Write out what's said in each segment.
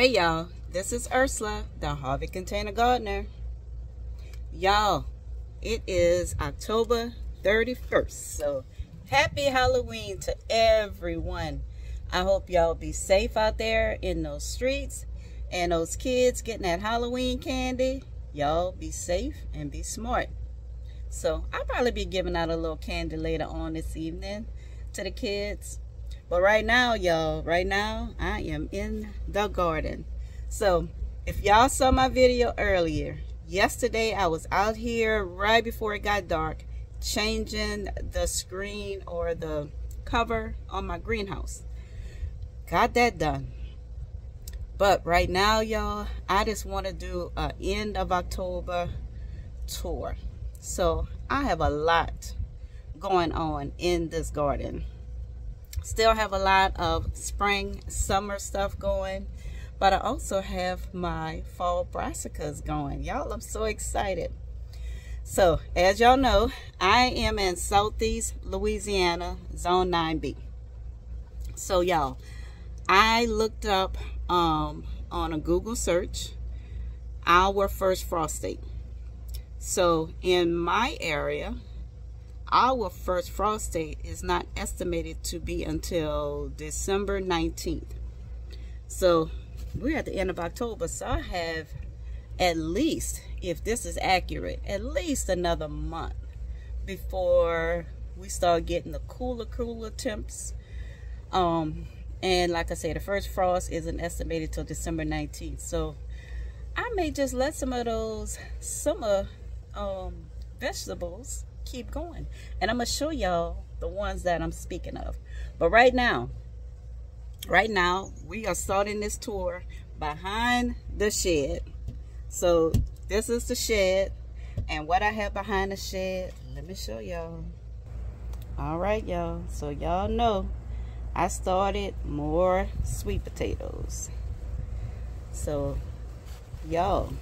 Hey y'all, this is Ursula, the Harvey Container Gardener. Y'all, it is October 31st, so happy Halloween to everyone. I hope y'all be safe out there in those streets, and those kids getting that Halloween candy. Y'all be safe and be smart. So I'll probably be giving out a little candy later on this evening to the kids. But right now, y'all, I am in the garden. So if y'all saw my video earlier, yesterday I was out here right before it got dark changing the screen or the cover on my greenhouse. Got that done. But right now, y'all, I just want to do an end of October tour. So I have a lot going on in this garden. Still have a lot of spring, summer stuff going, but I also have my fall brassicas going. Y'all, I'm so excited. So as y'all know, I am in Southeast Louisiana, Zone 9B. So y'all, I looked up on a Google search our first frost date. So in my area, our first frost date is not estimated to be until December 19th. So we're at the end of October, so I have at least, if this is accurate, at least another month before we start getting the cooler temps. And like I said, the first frost isn't estimated till December 19th. So I may just let some of those summer vegetables keep going, and I'm gonna show y'all the ones that I'm speaking of. But right now we are starting this tour behind the shed. So this is the shed, and what I have behind the shed, let me show y'all. All right, y'all, so y'all know I started more sweet potatoes. So y'all,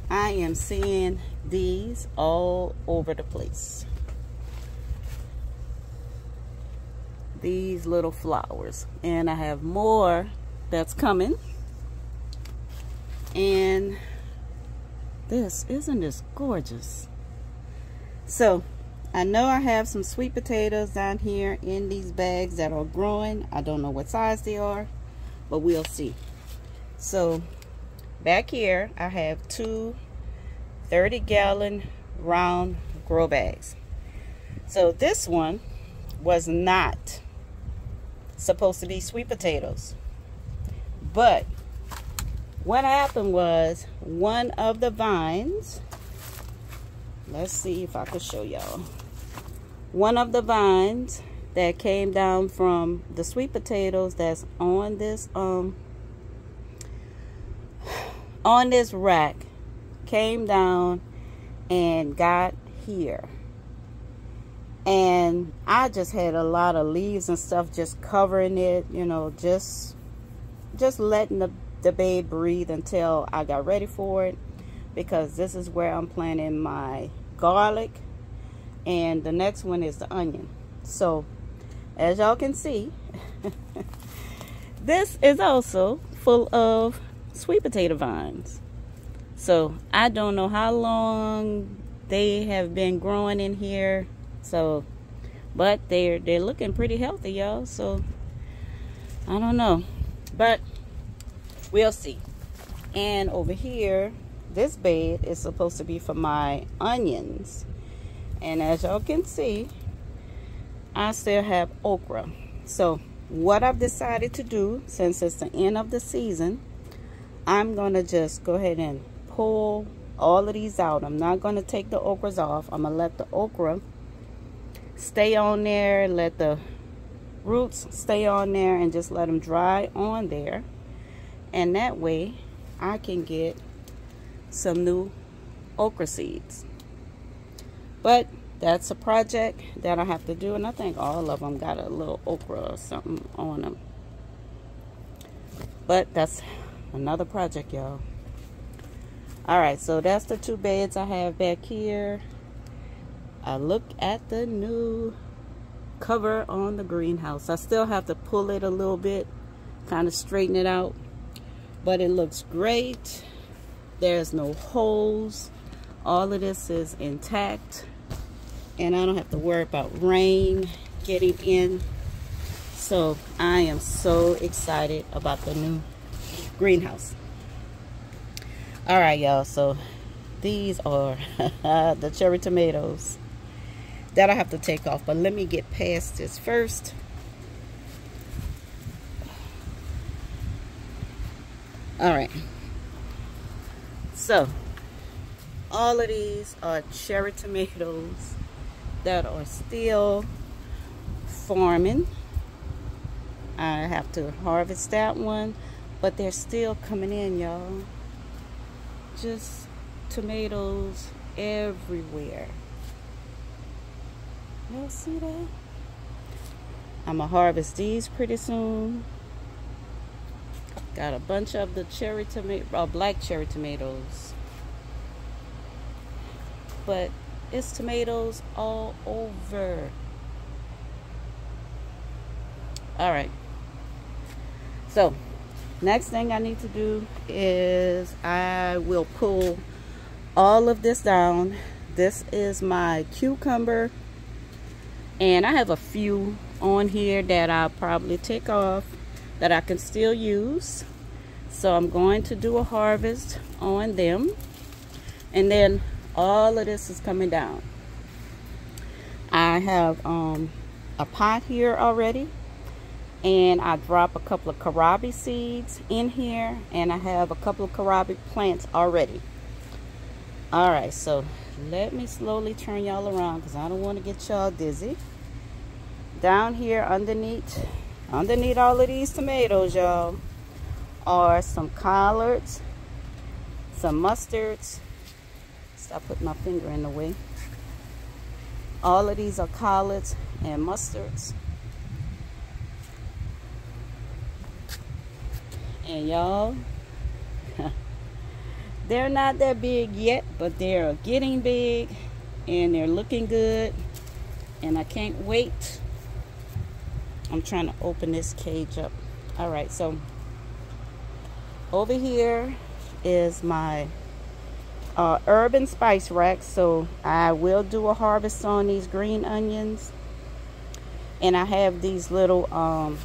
I am seeing these all over the place. These little flowers, and I have more that's coming. And isn't this gorgeous? So I know I have some sweet potatoes down here in these bags that are growing. I don't know what size they are, but we'll see. So back here I have two 30-gallon round grow bags. So this one was not supposed to be sweet potatoes, but what happened was one of the vines, let's see if I could show y'all, one of the vines that came down from the sweet potatoes that's on this rack came down and got here, and I just had a lot of leaves and stuff just covering it, you know, just letting the babe breathe until I got ready for it, because this is where I'm planting my garlic, and the next one is the onion. So as y'all can see, this is also full of sweet potato vines. So I don't know how long they have been growing in here. So, but they're looking pretty healthy, y'all. So I don't know, but we'll see. And over here, this bed is supposed to be for my onions. And as y'all can see, I still have okra. So what I've decided to do, since it's the end of the season, I'm gonna just go ahead and pull all of these out. I'm not going to take the okras off. I'm going to let the okra stay on there, let the roots stay on there, and just let them dry on there. And that way I can get some new okra seeds. But that's a project that I have to do, and I think all of them got a little okra or something on them. But that's another project, y'all. Alright, so that's the two beds I have back here. I look at the new cover on the greenhouse. I still have to pull it a little bit, kind of straighten it out. but it looks great. There's no holes. All of this is intact, and I don't have to worry about rain getting in. So I am so excited about the new greenhouse. All right, y'all, so these are the cherry tomatoes that I have to take off, but let me get past this first. All right, so all of these are cherry tomatoes that are still forming. I have to harvest that one, but they're still coming in, y'all. Just tomatoes everywhere. Y'all see that? I'm gonna harvest these pretty soon. Got a bunch of the cherry tomato, black cherry tomatoes, but it's tomatoes all over. All right, so next thing I need to do is I will pull all of this down. This is my cucumber, and I have a few on here that I'll probably take off that I can still use. So I'm going to do a harvest on them, and then all of this is coming down. I have a pot here already, and I drop a couple of kohlrabi seeds in here, and I have a couple of kohlrabi plants already. All right, so let me slowly turn y'all around because I don't want to get y'all dizzy. Down here underneath all of these tomatoes, y'all, are some collards, some mustards. Stop putting my finger in the way. All of these are collards and mustards. And y'all, they're not that big yet, but they're getting big and they're looking good, and I can't wait. I'm trying to open this cage up. All right, so over here is my herb and spice rack. So I will do a harvest on these green onions, and I have these little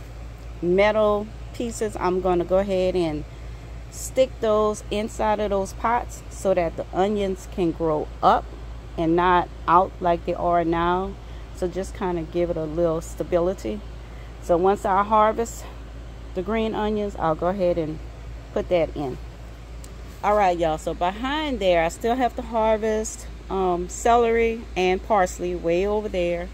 metal pieces. I'm going to go ahead and stick those inside of those pots so that the onions can grow up and not out like they are now. So just kind of give it a little stability. So once I harvest the green onions, I'll go ahead and put that in. All right, y'all, so behind there I still have to harvest celery and parsley way over there.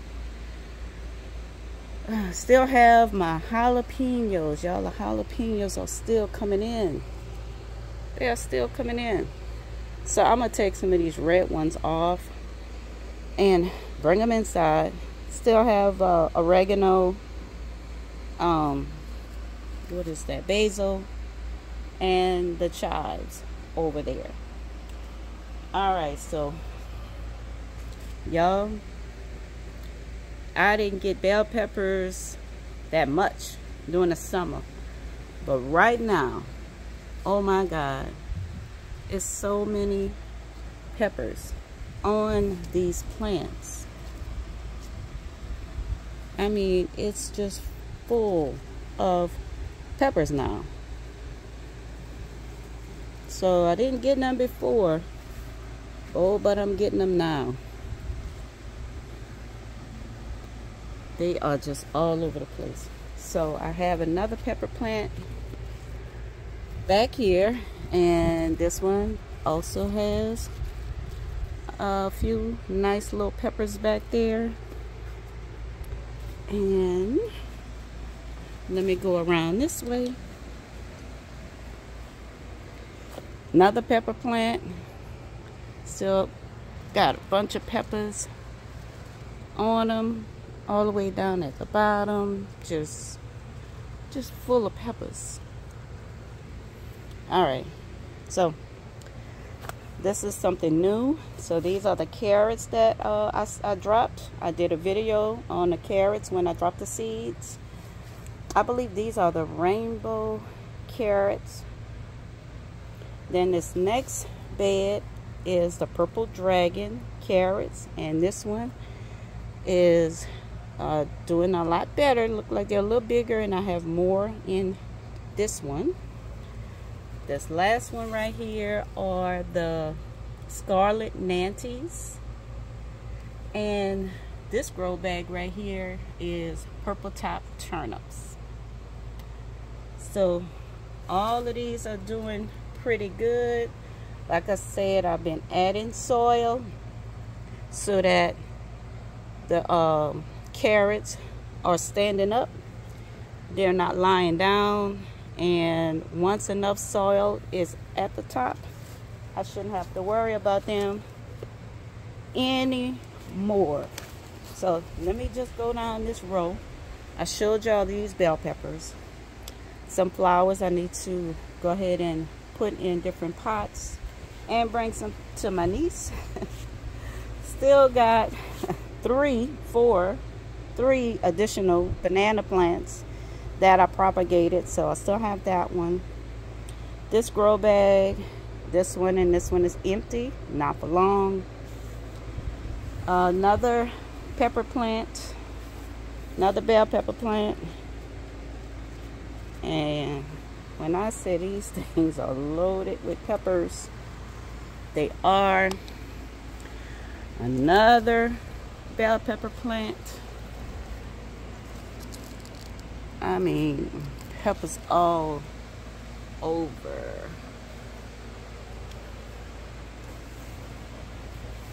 Still have my jalapenos, y'all. The jalapenos are still coming in. They are still coming in. So I'm gonna take some of these red ones off and bring them inside. Still have oregano, what is that, basil, and the chives over there. All right, so y'all, I didn't get bell peppers that much during the summer, but right now, oh my God, it's so many peppers on these plants. I mean, it's just full of peppers now. So I didn't get none before, oh, but I'm getting them now. They are just all over the place. So I have another pepper plant back here, and this one also has a few nice little peppers back there. And let me go around this way. Another pepper plant. Still got a bunch of peppers on them, all the way down at the bottom. Just full of peppers. All right, so this is something new. So these are the carrots that I dropped. I did a video on the carrots when I dropped the seeds. I believe these are the rainbow carrots. Then this next bed is the Purple Dragon carrots, and this one is doing a lot better. Look like they're a little bigger, and I have more in this one. This last one right here are the Scarlet Nantes, and this grow bag right here is purple top turnips. So all of these are doing pretty good. Like I said, I've been adding soil so that the carrots are standing up. They're not lying down. And once enough soil is at the top, I shouldn't have to worry about them anymore. So let me just go down this row. I showed y'all these bell peppers. Some flowers I need to go ahead and put in different pots and bring some to my niece. Still got three additional banana plants that I propagated, so I still have that one. This grow bag, this one and this one is empty, not for long. Another pepper plant, another bell pepper plant. And when I say these things are loaded with peppers, they are. Another bell pepper plant. I mean, peppers all over.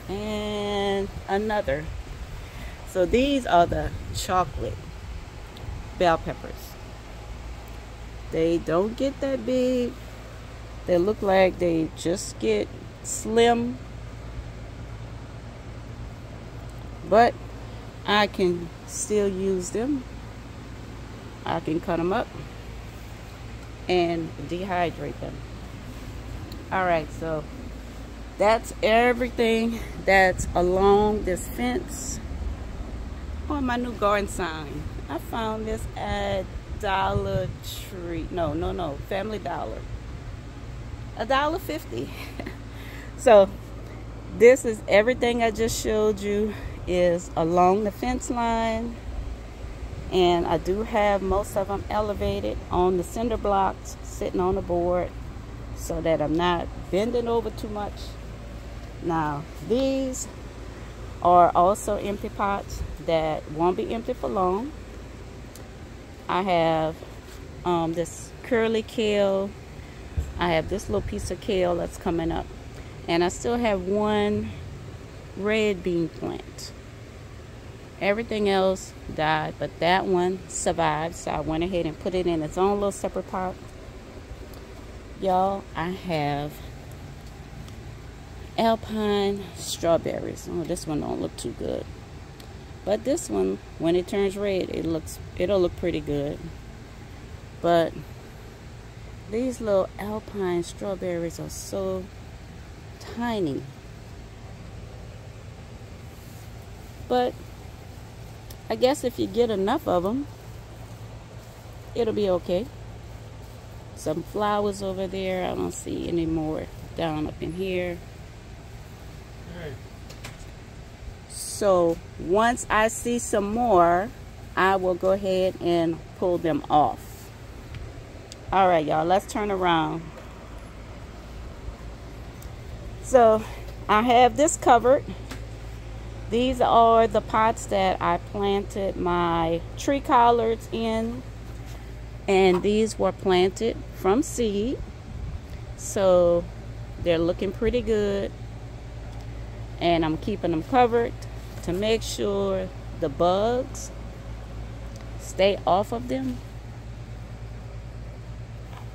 And another. So these are the chocolate bell peppers. They don't get that big. They look like they just get slim. But I can still use them. I can cut them up and dehydrate them. Alright, so that's everything that's along this fence. On my new garden sign. I found this at Dollar Tree. No, Family Dollar. $1.50. So this is everything I just showed you is along the fence line. And I do have most of them elevated on the cinder blocks, sitting on the board, so that I'm not bending over too much. Now, these are also empty pots that won't be empty for long. I have this curly kale. I have this little piece of kale that's coming up. And I still have one red bean plant. Everything else died, but that one survived, so I went ahead and put it in its own little separate pot. Y'all, I have alpine strawberries. Oh, this one don't look too good, but this one, when it turns red, it'll look pretty good. But these little alpine strawberries are so tiny, but I guess if you get enough of them, it'll be okay. Some flowers over there. I don't see any more down up in here. Right. So once I see some more, I will go ahead and pull them off. All right, y'all, let's turn around. So I have this covered. These are the pots that I planted my tree collards in, and these were planted from seed, so they're looking pretty good, and I'm keeping them covered to make sure the bugs stay off of them.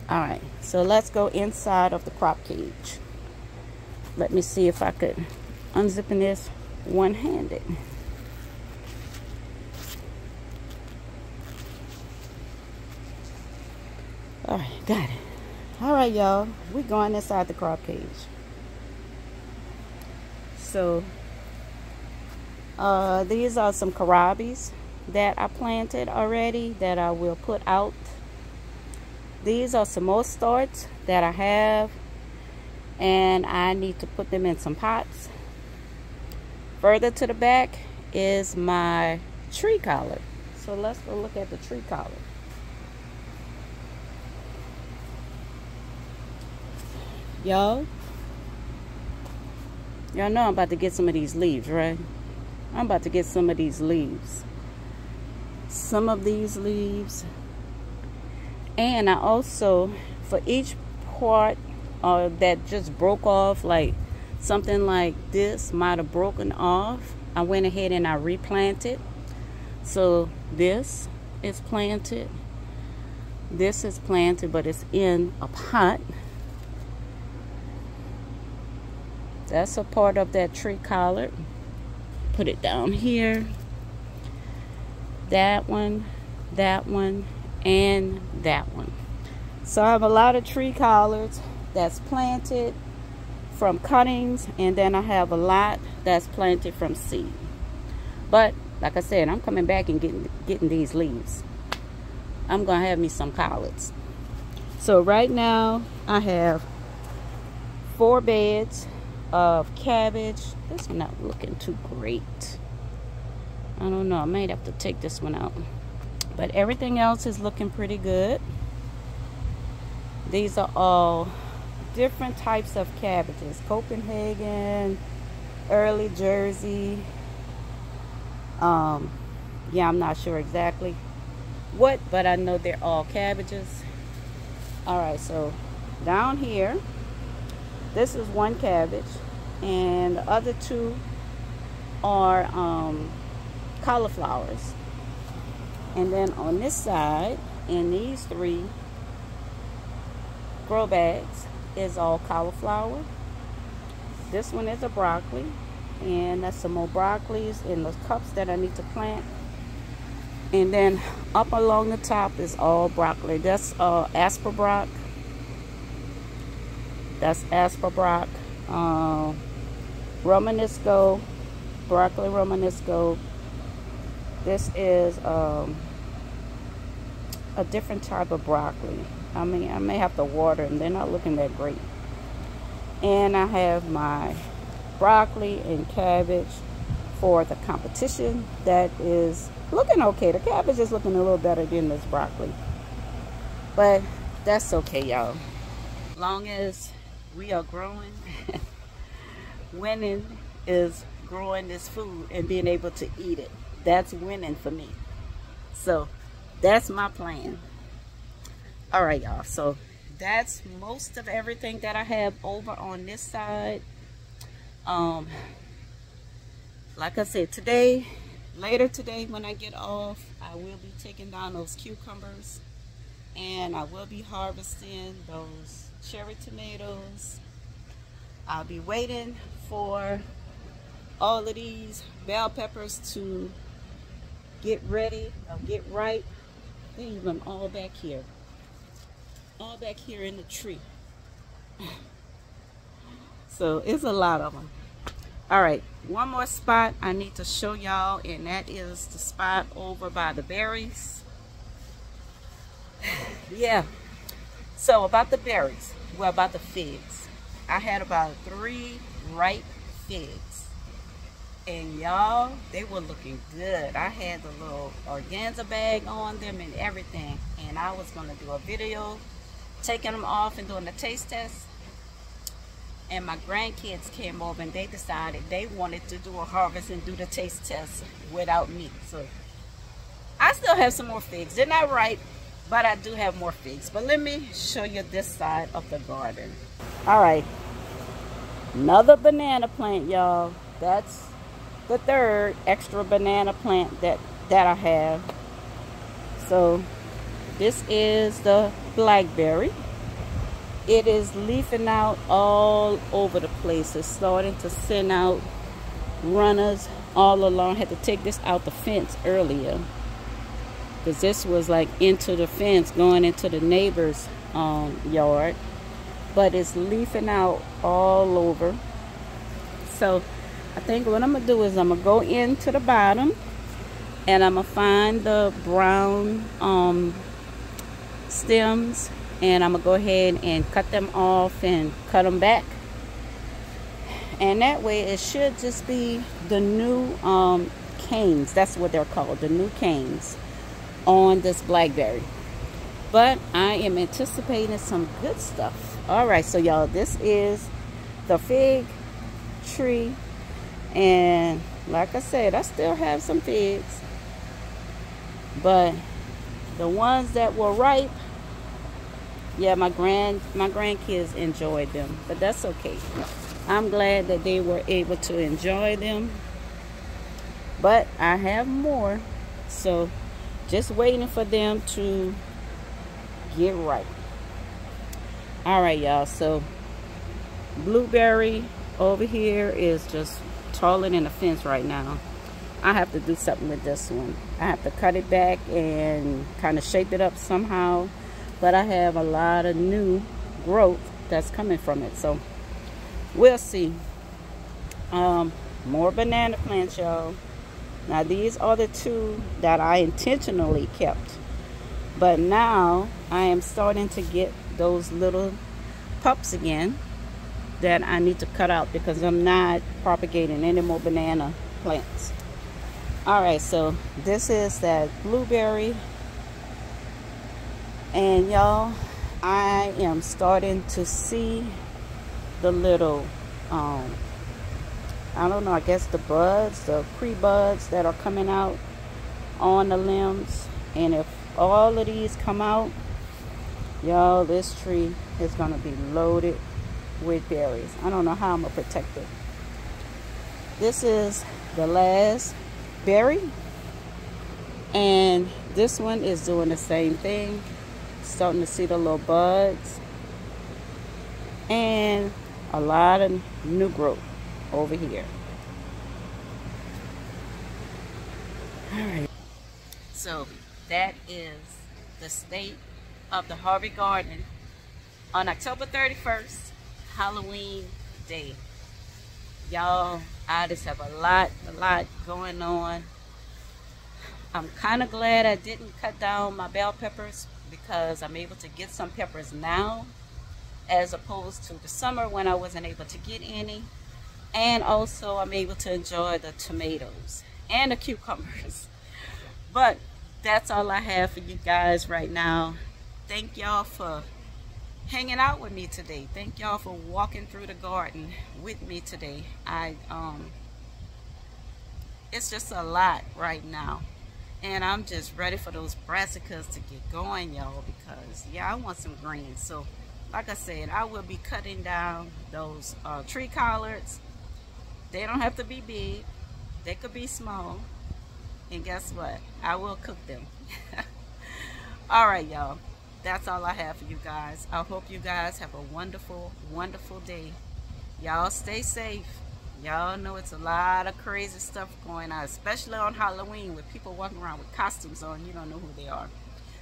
All right, so let's go inside of the crop cage. Let me see if I could unzip this one-handed. All right, got it. All right, y'all, we're going inside the crop cage. So these are some kohlrabies that I planted already that I will put out. These are some more starts that I have, and I need to put them in some pots. Further to the back is my tree collard. So let's go look at the tree collard. Y'all know I'm about to get some of these leaves, right? I'm about to get some of these leaves. Some of these leaves. And I also, for each part that just broke off, like something like this might have broken off, I went ahead and I replanted. So this is planted. This is planted, but it's in a pot. That's a part of that tree collard. Put it down here. That one, and that one. So I have a lot of tree collards that's planted from cuttings, and then I have a lot that's planted from seed. But like I said, I'm coming back and getting these leaves. I'm gonna have me some collards. So right now I have 4 beds of cabbage. This one not looking too great. I don't know, I might have to take this one out. But everything else is looking pretty good. These are all different types of cabbages. Copenhagen, early Jersey. Yeah, I'm not sure exactly what, but I know they're all cabbages. Alright, so down here, this is one cabbage, and the other 2 are cauliflowers. And then on this side, in these 3 grow bags, is all cauliflower. This one is a broccoli, and that's some more broccolis in the cups that I need to plant. And then up along the top is all broccoli. That's Asperbrock. That's Asperbrock. Romanesco, broccoli Romanesco. This is a different type of broccoli. I mean, I may have to water them. They're not looking that great. And I have my broccoli and cabbage for the competition. That is looking okay. The cabbage is looking a little better than this broccoli. But that's okay, y'all. Long as we are growing, winning is growing this food and being able to eat it. That's winning for me. So that's my plan. All right, y'all. So that's most of everything that I have over on this side. Like I said, later today when I get off, I will be taking down those cucumbers, and I will be harvesting those cherry tomatoes. I'll be waiting for all of these bell peppers to get ready or get ripe. They're even all back here. All back here in the tree. So it's a lot of them. All right, one more spot I need to show y'all, and that is the spot over by the berries. Yeah. So about the berries, well, about the figs. I had about 3 ripe figs, and y'all, they were looking good. I had the little organza bag on them and everything, and I was gonna do a video taking them off and doing the taste test. And my grandkids came over and they decided they wanted to do a harvest and do the taste test without me. So I still have some more figs. They're not ripe, but I do have more figs. But let me show you this side of the garden. All right, another banana plant, y'all. That's the 3rd extra banana plant that I have. So this is the blackberry. It is leafing out all over the place. It's starting to send out runners all along. I had to take this out the fence earlier, because this was like into the fence going into the neighbor's yard. But it's leafing out all over. So I think what I'm gonna do is I'm gonna go into the bottom, and I'm gonna find the brown stems, and I'm gonna go ahead and cut them off and cut them back And that way it should just be the new canes. That's what they're called, the new canes on this blackberry. But I am anticipating some good stuff. All right, so y'all, this is the fig tree. And like I said, I still have some figs. But the ones that were ripe, yeah, my grandkids enjoyed them. But that's okay. I'm glad that they were able to enjoy them. But I have more. So just waiting for them to get ripe. All right, y'all. So blueberry over here is just taller than a fence right now. I have to do something with this one. I have to cut it back and kind of shape it up somehow. But I have a lot of new growth that's coming from it. So we'll see. More banana plants, y'all. Now these are the two that I intentionally kept. But now I am starting to get those little pups again that I need to cut out because I'm not propagating any more banana plants. All right, so this is that blueberry. And y'all, I am starting to see the little, I don't know, I guess the buds, the pre-buds that are coming out on the limbs. And if all of these come out, y'all, this tree is gonna be loaded with berries. I don't know how I'm gonna protect it. This is the last berry, and this one is doing the same thing. Starting to see the little buds and a lot of new growth over here. All right, so that is the state of the Harvey Garden on October 31st, Halloween day. Y'all, I just have a lot going on. I'm kind of glad I didn't cut down my bell peppers because I'm able to get some peppers now as opposed to the summer when I wasn't able to get any. And also I'm able to enjoy the tomatoes and the cucumbers. But that's all I have for you guys right now. Thank y'all for hanging out with me today. Thank y'all for walking through the garden with me today. It's just a lot right now. And I'm just ready for those brassicas to get going, y'all, because, yeah, I want some greens. So, like I said, I will be cutting down those tree collards. They don't have to be big. They could be small. And guess what? I will cook them. All right, y'all. That's all I have for you guys. I hope you guys have a wonderful, wonderful day. Y'all stay safe. Y'all know it's a lot of crazy stuff going on, especially on Halloween with people walking around with costumes on. You don't know who they are.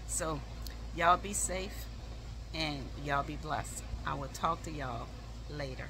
So y'all be safe and y'all be blessed. I will talk to y'all later.